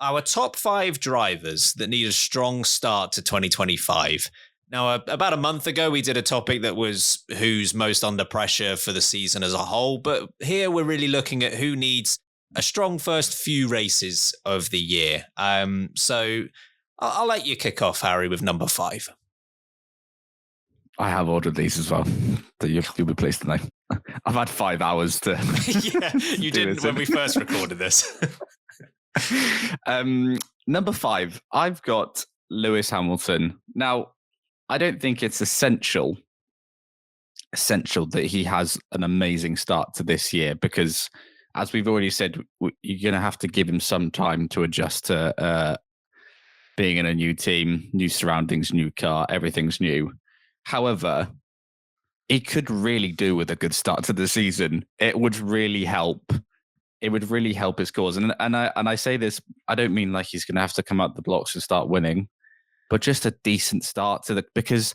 Our top 5 drivers that need a strong start to 2025. Now, about a month ago, we did a topic that was who's most under pressure for the season as a whole. But here we're really looking at who needs a strong first few races of the year. So I'll let you kick off, Harry, with number 5. I have ordered these as well. That you'll be pleased to know. I've had 5 hours to. Yeah, you didn't when we first recorded this. Number 5, I've got Lewis Hamilton. Now, I don't think it's essential that he has an amazing start to this year because, as we've already said, you're going to have to give him some time to adjust to being in a new team, new surroundings, new car, everything's new. However, he could really do with a good start to the season. It would really help. It would really help his cause. And I say this, I don't mean like he's going to have to come out the blocks and start winning, but just a decent start to because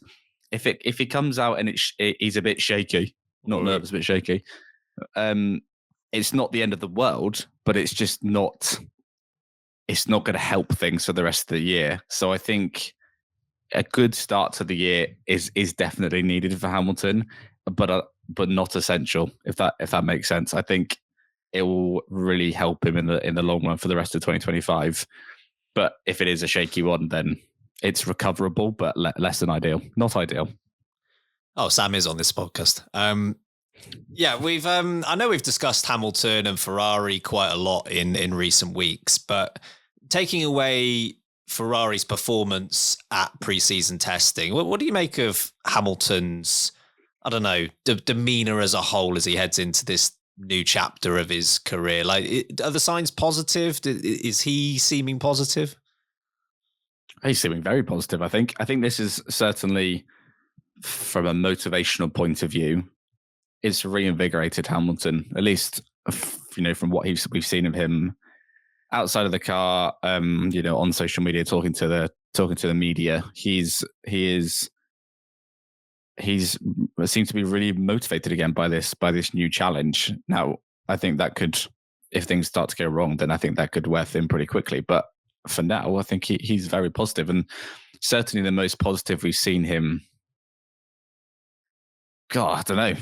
if he comes out and he's a bit shaky, not nervous, a bit shaky, it's not the end of the world, but it's just not. It's not going to help things for the rest of the year. So I think a good start to the year is definitely needed for Hamilton, but not essential. If that makes sense, I think it will really help him in the long run for the rest of 2025. But if it is a shaky one, then it's recoverable, but less than ideal. Not ideal. Oh, Sam is on this podcast. Yeah, we've. I know we've discussed Hamilton and Ferrari quite a lot in recent weeks, but taking away Ferrari's performance at preseason testing, what do you make of Hamilton's, I don't know, demeanor as a whole as he heads into this new chapter of his career? Like, are the signs positive? Is he seeming positive? He's seeming very positive. I think this is certainly, from a motivational point of view, it's reinvigorated Hamilton, at least, from what we've seen of him outside of the car, on social media, talking to the media. He seems to be really motivated again by this new challenge. Now, I think that could, if things start to go wrong, then I think that could wear thin pretty quickly. But for now, I think he's very positive, and certainly the most positive we've seen him. God, I don't know.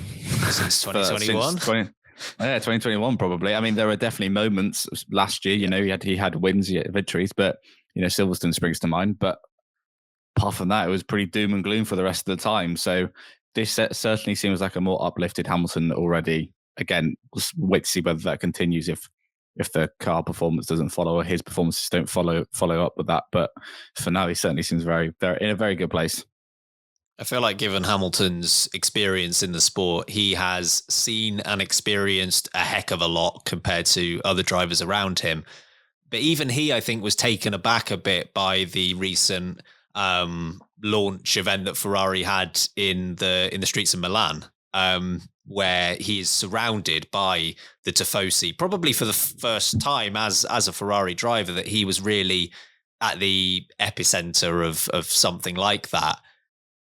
Since 2021? 2021 probably. I mean, there are definitely moments last year, he had wins, he had victories, but, Silverstone springs to mind. But apart from that, it was pretty doom and gloom for the rest of the time. So this certainly seems like a more uplifted Hamilton already. Again, we'll wait to see whether that continues if the car performance doesn't follow or his performances don't follow up with that. But for now, he certainly seems very, very in a very good place. I feel like given Hamilton's experience in the sport, he has seen and experienced a heck of a lot compared to other drivers around him. But even he, I think, was taken aback a bit by the recent launch event that Ferrari had in the streets of Milan, where he is surrounded by the Tifosi, probably for the first time as a Ferrari driver, that he was really at the epicenter of something like that.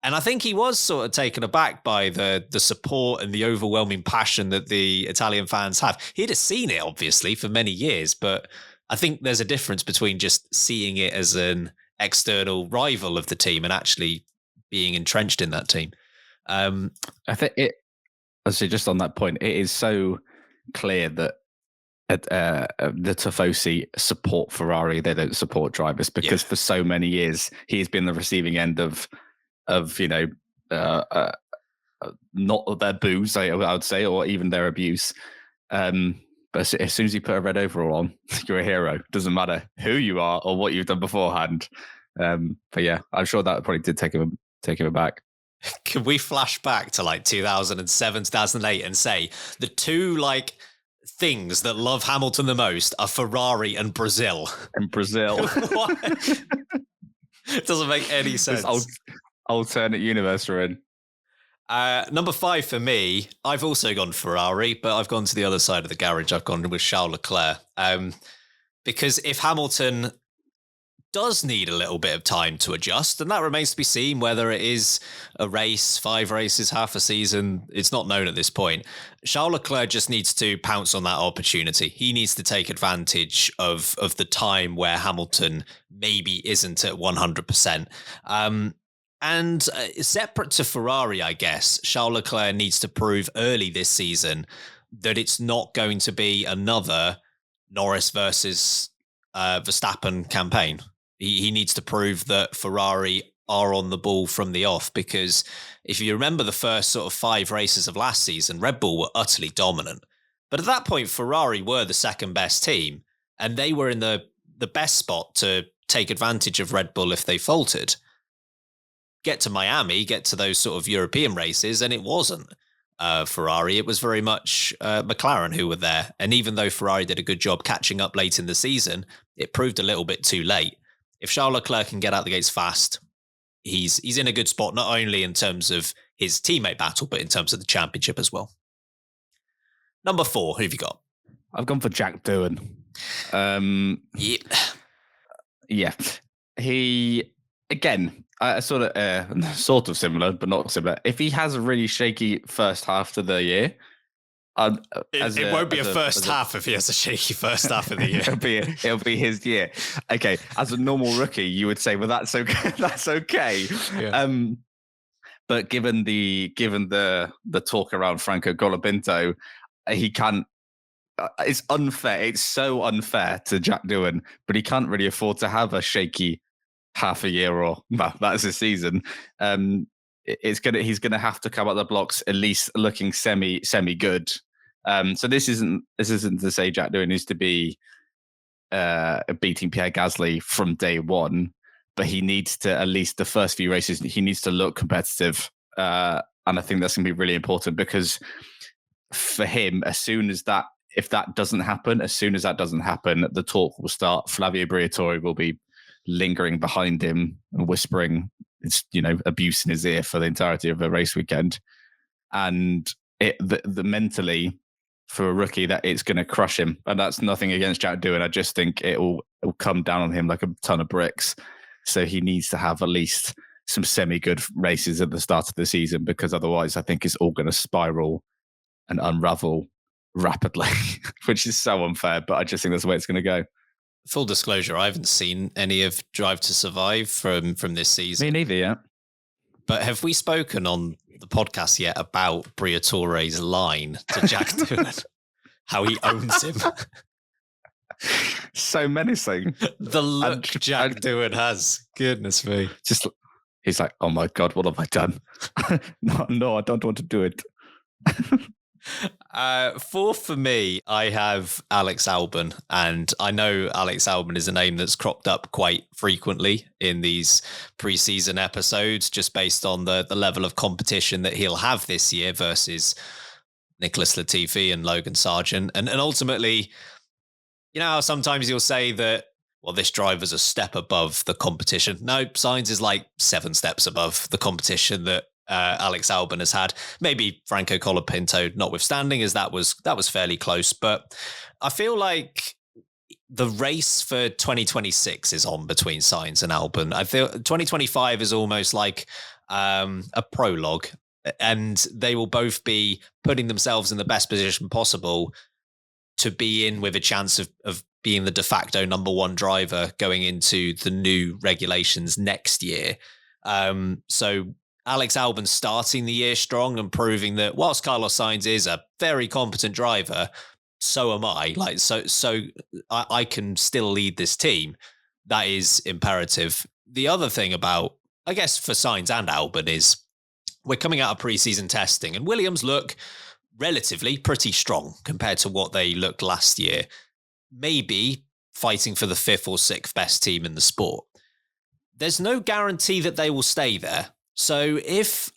And I think he was sort of taken aback by the support and the overwhelming passion that the Italian fans have. He'd have seen it, obviously, for many years, but I think there's a difference between just seeing it as an external rival of the team and actually being entrenched in that team. I think just on that point, it is so clear that the Tifosi support Ferrari, they don't support drivers, because for so many years he's been the receiving end of not their boos, I would say, or even their abuse. But as soon as you put a red overall on, you're a hero. Doesn't matter who you are or what you've done beforehand. But yeah, I'm sure that probably did take him aback. Can we flash back to like 2007, 2008 and say the two things that love Hamilton the most are Ferrari and Brazil? And Brazil. It doesn't make any sense. Alternate universe we're in. Number 5 for me, I've also gone Ferrari, but I've gone to the other side of the garage. I've gone with Charles Leclerc. Because if Hamilton does need a little bit of time to adjust, and that remains to be seen whether it is a race, 5 races, half a season. It's not known at this point. Charles Leclerc just needs to pounce on that opportunity. He needs to take advantage of the time where Hamilton maybe isn't at 100%. And separate to Ferrari, I guess, Charles Leclerc needs to prove early this season that it's not going to be another Norris versus Verstappen campaign. He needs to prove that Ferrari are on the ball from the off, because if you remember the first sort of 5 races of last season, Red Bull were utterly dominant. But at that point, Ferrari were the second best team, and they were in the best spot to take advantage of Red Bull if they faltered. Get to Miami, get to those sort of European races, and it wasn't Ferrari. It was very much McLaren who were there. And even though Ferrari did a good job catching up late in the season, it proved a little bit too late. If Charles Leclerc can get out the gates fast, he's in a good spot, not only in terms of his teammate battle, but in terms of the championship as well. Number 4, who have you got? I've gone for Jack Doohan. Yeah. He, again, sort of similar, but not similar. If he has a really shaky first half to the year, it won't be a first half if he has a shaky first half of the year. it'll be his year. Okay, as a normal rookie, you would say, well, that's okay. That's okay. Yeah. But given the talk around Franco Colapinto, he can't. It's unfair. It's so unfair to Jack Doohan, but he can't really afford to have a shaky half a year, or that's a season. He's gonna have to come out the blocks at least looking semi good. So this isn't to say Jack Doohan needs to be beating Pierre Gasly from day one, but he needs to, at least the first few races, he needs to look competitive. And I think that's gonna be really important, because for him, if that doesn't happen, the talk will start. Flavio Briatore will be lingering behind him and whispering, abuse in his ear for the entirety of the race weekend. And the mentally, for a rookie, that it's going to crush him. And that's nothing against Jack Doohan. I just think it will come down on him like a ton of bricks. So he needs to have at least some semi-good races at the start of the season, because otherwise I think it's all going to spiral and unravel rapidly, which is so unfair. But I just think that's the way it's going to go. Full disclosure, I haven't seen any of Drive to Survive from this season. Me neither, yeah. But have we spoken on the podcast yet about Briatore's line to Jack Doohan? How he owns him? So menacing. The look Jack Doohan has. Goodness me. He's like, oh my God, what have I done? No, I don't want to do it. 4th for me, I have Alex Albon, and I know Alex Albon is a name that's cropped up quite frequently in these preseason episodes, just based on the level of competition that he'll have this year versus Nicholas Latifi and Logan Sargent. And ultimately, you know how sometimes you'll say that, well, this driver's a step above the competition. No, Sainz is like 7 steps above the competition that Alex Albon has had. Maybe Franco Colapinto notwithstanding, as that was fairly close. But I feel like the race for 2026 is on between Sainz and Albon. I feel 2025 is almost like a prologue, and they will both be putting themselves in the best position possible to be in with a chance of being the de facto number 1 driver going into the new regulations next year. So Alex Albon starting the year strong and proving that whilst Carlos Sainz is a very competent driver, so am I. Like, so I can still lead this team. That is imperative. The other thing about, I guess, for Sainz and Albon is we're coming out of preseason testing, and Williams look relatively pretty strong compared to what they looked last year. Maybe fighting for the 5th or 6th best team in the sport. There's no guarantee that they will stay there. So if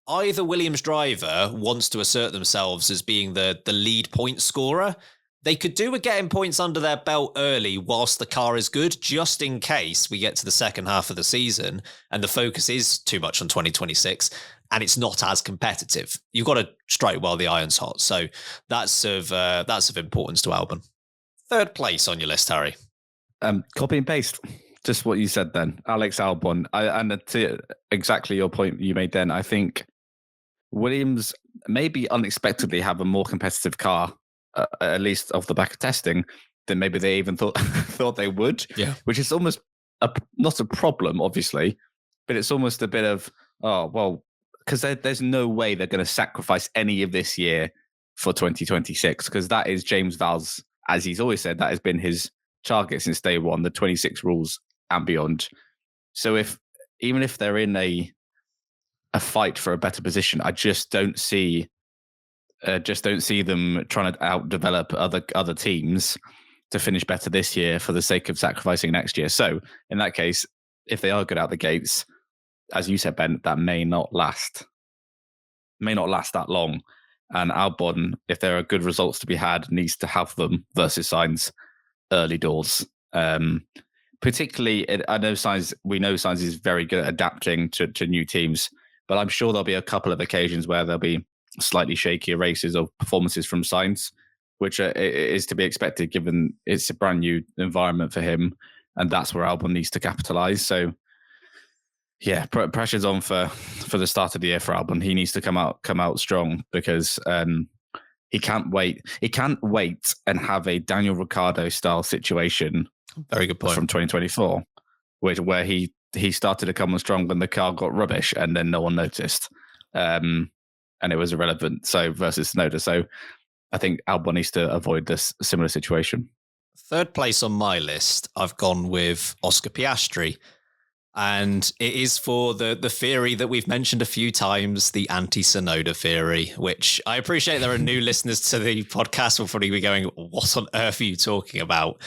either Williams driver wants to assert themselves as being the lead point scorer, they could do with getting points under their belt early whilst the car is good, just in case we get to the second half of the season and the focus is too much on 2026 and it's not as competitive. You've got to strike while the iron's hot. So that's of importance to Albon. 3rd place on your list, Harry. Copy and paste. Just what you said then, Alex Albon. And to exactly your point you made then, I think Williams maybe unexpectedly have a more competitive car, at least off the back of testing, than maybe they even thought thought they would. Yeah. Which is almost not a problem, obviously, but it's almost a bit of, oh, well, because there's no way they're going to sacrifice any of this year for 2026, because that is James Val's, as he's always said, that has been his target since day one, the 26 rules and beyond. So even if they're in a fight for a better position, I just don't see them trying to outdevelop other teams to finish better this year for the sake of sacrificing next year. So in that case, if they are good out the gates, as you said, Ben, that may not last that long. And Albon, if there are good results to be had, needs to have them versus Sainz early doors. Particularly, I know Sainz. We know Sainz is very good at adapting to new teams, but I'm sure there'll be a couple of occasions where there'll be slightly shakier races or performances from Sainz, which is to be expected given it's a brand new environment for him, and that's where Albon needs to capitalise. So, yeah, pressure's on for the start of the year for Albon. He needs to come out strong, because he can't wait. He can't wait and have a Daniel Ricciardo style situation. Very good point. From 2024, where he started to come on strong when the car got rubbish, and then no one noticed, and it was irrelevant. So versus Tsunoda. So I think Albon needs to avoid this similar situation. Third place on my list, I've gone with Oscar Piastri. And it is for the theory that we've mentioned a few times, the anti-Tsunoda theory, which I appreciate there are new listeners to the podcast will probably be going, what on earth are you talking about?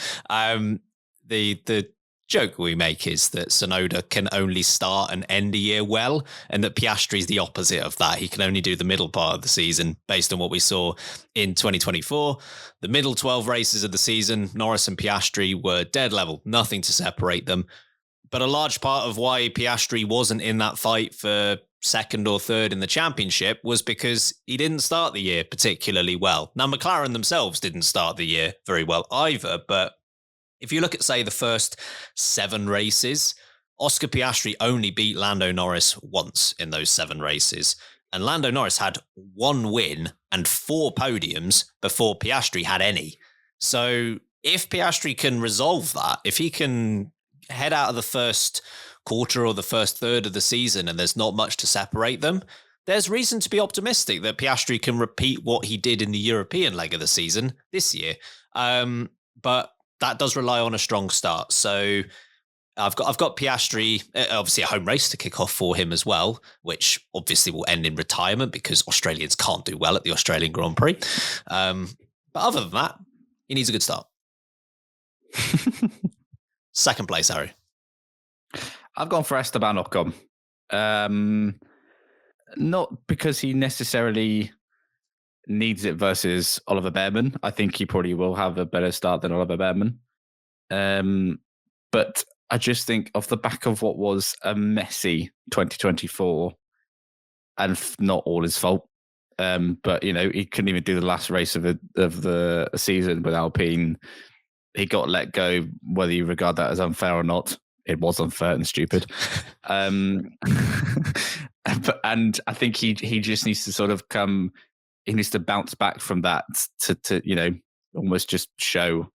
The joke we make is that Tsunoda can only start and end a year well, and that Piastri is the opposite of that. He can only do the middle part of the season based on what we saw in 2024. The middle 12 races of the season, Norris and Piastri were dead level, nothing to separate them. But a large part of why Piastri wasn't in that fight for second or third in the championship was because he didn't start the year particularly well. Now, McLaren themselves didn't start the year very well either, but if you look at, say, the first 7 races, Oscar Piastri only beat Lando Norris once in those 7 races. And Lando Norris had 1 win and 4 podiums before Piastri had any. So if Piastri can resolve that, if he can head out of the first quarter or the first third of the season and there's not much to separate them, there's reason to be optimistic that Piastri can repeat what he did in the European leg of the season this year. But that does rely on a strong start. So I've got Piastri, obviously a home race to kick off for him as well, which obviously will end in retirement because Australians can't do well at the Australian Grand Prix. But other than that, he needs a good start. Second place, Harry. I've gone for Esteban Ocon. Not because he necessarily needs it versus Oliver Behrman. I think he probably will have a better start than Oliver Behrman. But I just think off the back of what was a messy 2024, and not all his fault, but he couldn't even do the last race of the season with Alpine. He got let go, whether you regard that as unfair or not. It was unfair and stupid. And I think he just needs to sort of he needs to bounce back from that to almost just show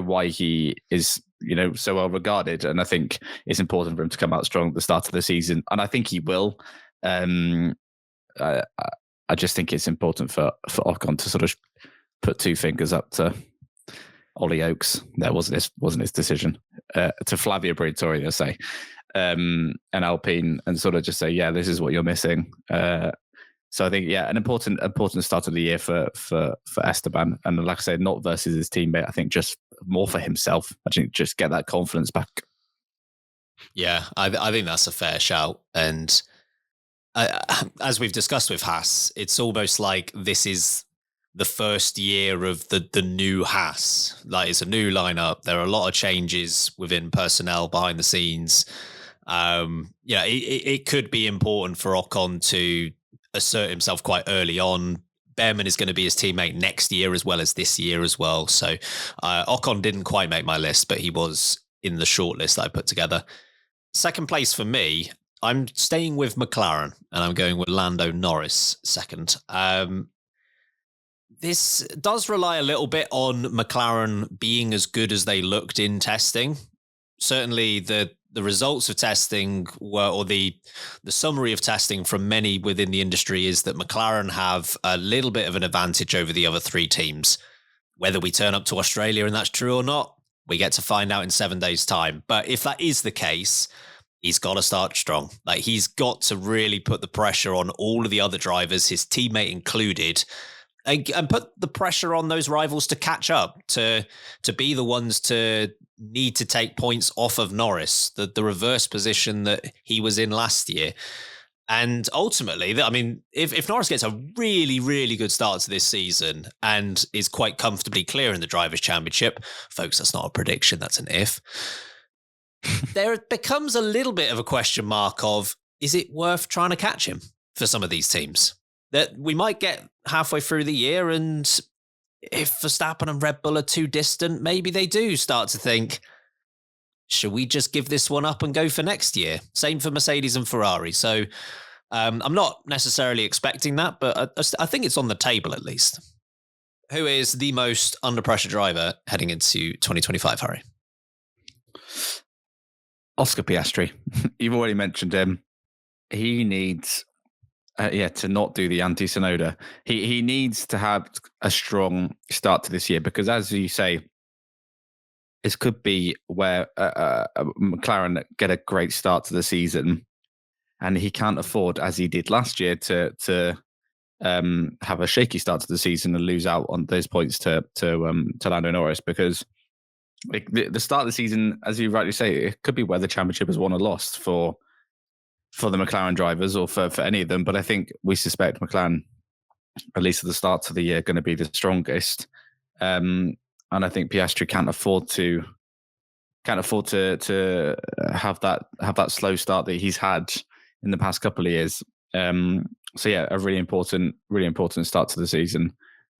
why he is, so well regarded. And I think it's important for him to come out strong at the start of the season. And I think he will. I just think it's important for Ocon to sort of put 2 fingers up to Ollie Oakes. That wasn't his decision. To Flavio Briatore, I say, and Alpine, and sort of just say, yeah, this is what you're missing. So I think, yeah, an important start of the year for Esteban, and like I said, not versus his teammate. I think just more for himself. I think just get that confidence back. Yeah, I think that's a fair shout, and as we've discussed with Haas, it's almost like this is the first year of the new Haas. Like, it's a new lineup. There are a lot of changes within personnel behind the scenes. It could be important for Ocon to assert himself quite early on, Behrman is going to be his teammate next year as well as this year as well. So Ocon didn't quite make my list, but he was in the short list that I put together. Second place for me, I'm staying with McLaren and I'm going with Lando Norris second. This does rely a little bit on McLaren being as good as they looked in testing. Certainly the results of testing were, or the summary of testing from many within the industry is that McLaren have a little bit of an advantage over the other three teams. Whether we turn up to Australia and that's true or not, we get to find out in 7 days' time. But if that is the case, he's got to start strong. Like, he's got to really put the pressure on all of the other drivers, his teammate included, and put the pressure on those rivals to catch up, to be the ones to need to take points off of Norris, the reverse position that he was in last year. And ultimately, I mean, if Norris gets a really, really good start to this season and is quite comfortably clear in the Drivers' Championship, folks, that's not a prediction, that's an if, there becomes a little bit of a question mark of, is it worth trying to catch him for some of these teams? That we might get halfway through the year, and if Verstappen and Red Bull are too distant, maybe they do start to think, should we just give this one up and go for next year? Same for Mercedes and Ferrari. So I'm not necessarily expecting that, but I think it's on the table at least. Who is the most under pressure driver heading into 2025, Harry? Oscar Piastri. You've already mentioned him. He needs... to not do the anti-Sonoda. He needs to have a strong start to this year because, as you say, this could be where McLaren get a great start to the season, and he can't afford, as he did last year, to have a shaky start to the season and lose out on those points to Lando Norris, because the start of the season, as you rightly say, it could be where the championship is won or lost for the McLaren drivers or for any of them. But I think we suspect McLaren, at least at the start of the year, going to be the strongest. And I think Piastri can't afford to have that slow start that he's had in the past couple of years. So yeah, a really important start to the season.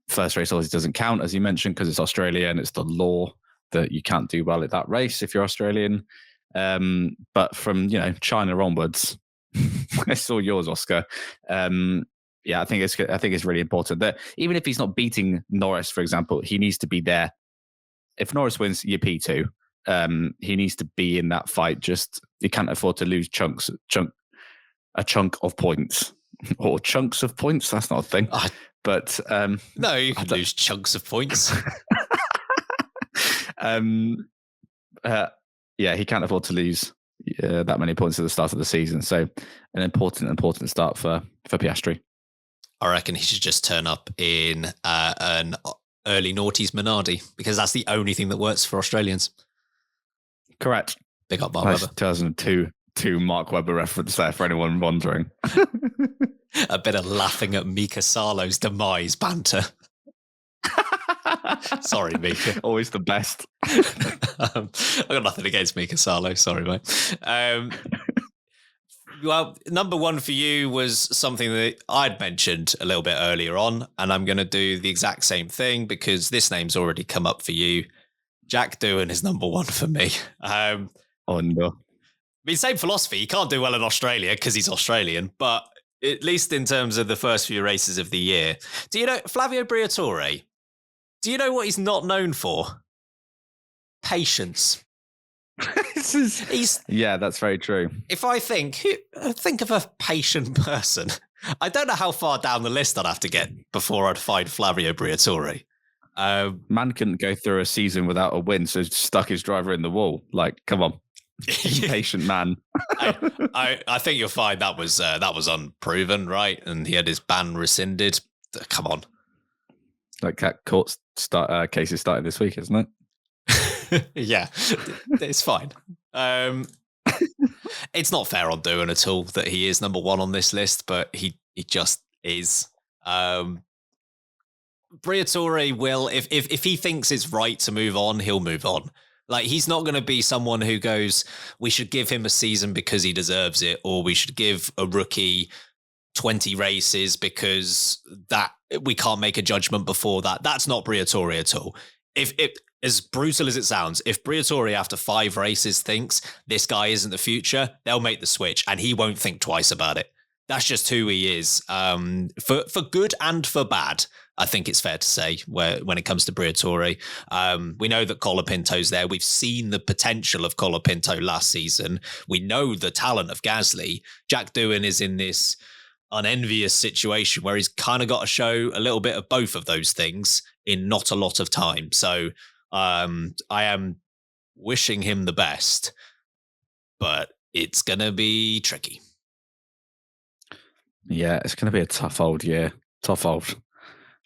First race obviously doesn't count, as you mentioned, because it's Australia and it's the law that you can't do well at that race if you're Australian. But from China onwards, I saw yours, Oscar. Yeah, I think it's really important that even if he's not beating Norris, for example, he needs to be there. If Norris wins, you're P2. He needs to be in that fight. Just you can't afford to lose a chunk of points or chunks of points. That's not a thing. But no, you can lose chunks of points. Yeah, he can't afford to lose that many points at the start of the season. So an important start for Piastri. I reckon he should just turn up in an early noughties Minardi, because that's the only thing that works for Australians. Correct. Big up Mark Webber. 2002 Mark Webber reference there for anyone wondering. A bit of laughing at Mika Salo's demise banter. Sorry, Mika. Always the best. I've got nothing against Mika Salo. Sorry, mate. Well, number one for you was something that I'd mentioned a little bit earlier on, and I'm going to do the exact same thing because this name's already come up for you. Jack Doohan is number one for me. Oh, no. I mean, same philosophy. He can't do well in Australia because he's Australian, but at least in terms of the first few races of the year. Do you know Flavio Briatore? Do you know what he's not known for? Patience. Yeah, that's very true. If I think of a patient person, I don't know how far down the list I'd have to get before I'd find Flavio Briatore. Man couldn't go through a season without a win, so stuck his driver in the wall. Like, come on. Patient man. I think you'll find that was unproven, right? And he had his ban rescinded. Come on. Like that court case is starting this week, isn't it? Yeah, it's fine. It's not fair on Doohan at all that he is number one on this list, but he just is. Briatore will, if he thinks it's right to move on, he'll move on. Like, he's not going to be someone who goes, we should give him a season because he deserves it, or we should give a rookie 20 races because that we can't make a judgment before that. That's not Briatore at all. If it, as brutal as it sounds, if Briatore after 5 races thinks this guy isn't the future, they'll make the switch and he won't think twice about it. That's just who he is, for good and for bad. I think it's fair to say when it comes to Briatore. We know that Colapinto's there. We've seen the potential of Colapinto last season. We know the talent of Gasly. Jack Doohan is in this unenvious situation where he's kind of got to show a little bit of both of those things in not a lot of time. So I am wishing him the best, but it's going to be tricky. Yeah, it's going to be a tough old year. Tough old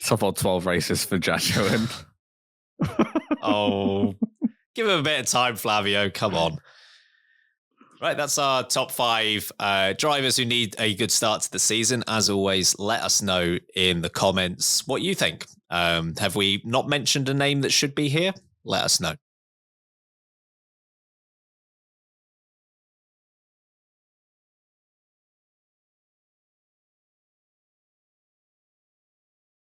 12 races for Jack Doohan. Oh, give him a bit of time, Flavio. Come on. Right, that's our top 5 drivers who need a good start to the season. As always, let us know in the comments what you think. Have we not mentioned a name that should be here? Let us know.